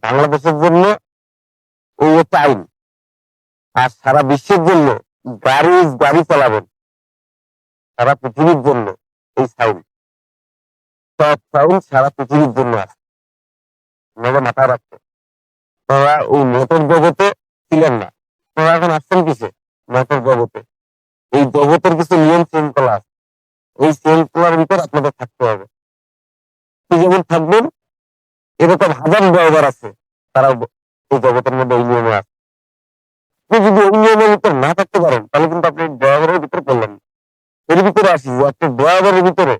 বাংলাদেশের জন্য এই একটা আইন, আর সারা বিশ্বের জন্য গাড়ি গাড়ি চালাবেন, সারা পৃথিবীর জন্য এই সাইন, সব সাইন সারা পৃথিবীর জন্য আছে। আপনারা মাথায় রাখতে, আপনারা ওই মোটর জগতে ছিলেন না, আপনারা এখন আসছেন কিসে? মোটর জগতে। এই জগতের কিছু নিয়ম শৃঙ্খলা আছে, এই শৃঙ্খলার ভিতর আপনাদের থাকতে হবে। আপনি যেমন থাকবেন, এরকম হাজার ড্রাইভার আছে, তারা এই জগতের মধ্যে এই নিয়মে আছে। আপনি যদি ওই নিয়মের ভিতর না থাকতে পারেন, তাহলে কিন্তু আপনি ড্রাইভারের ভিতরে পড়লেন না। এর ভিতরে আসি যে একটা ড্রাইভারের ভিতরে,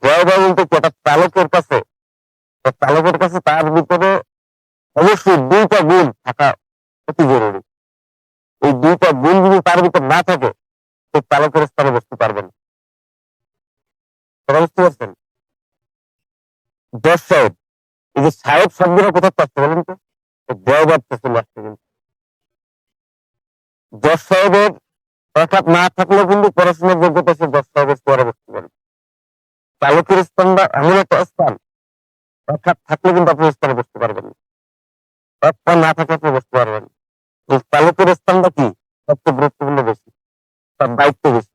ড্রাইভার বলতে কি একটা চালকের কাছে, চালকের কাছে তার ভিতরে অবশ্যই দুইটা গুণ থাকা অতি জরুরি। এই দুইটা গুণ যদি তার ভিতর না থাকে, সে চালকের স্থানে বসতে পারবে না। কথা বুঝতে পারছেন? দশ সাহেব, এই যে সাহেব শব্দটা কোথায় পাচ্ছে বলেন তো? ড্রাইভার থেকে চলে আসছে। কিন্তু দশ সাহেবের অর্থাৎ না থাকলেও কিন্তু পড়াশোনার যোগ্যতা সে দশ সাহেবের পরে বসতে পারে। চালকের স্থানটা এমন একটা স্থান, অর্থাৎ থাকলে কিন্তু আপনি স্থানে বসতে পারবেন না, অর্থাৎ না থাকলে আপনি বসতে পারবেন না। এই চালকের স্থানটা কি সবচেয়ে গুরুত্বপূর্ণ, বেশি তার দায়িত্ব বেশি।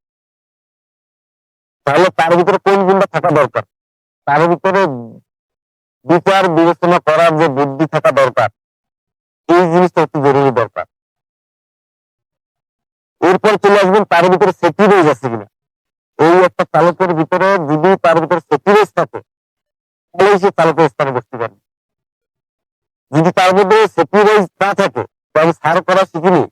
তাহলে তার ভিতরে কোন গুণটা থাকা দরকার? তার ভিতরে বিচার বিবেচনা করার যে বুদ্ধি থাকা দরকার, এই জিনিসটা অতি জরুরি দরকার। এরপর চলে আসবেন তার ভিতরে সেক্রিফাইস আছে কিনা। এই একটা চালকের ভিতরে যদি তার ভিতরে সেক্রিফাইস থাকে, তাহলে সে চালকের স্থানে বসতে পারবে। যদি তার মধ্যে সেক্রিফাইস না থাকে, তো আমি সার করা শিখিনি,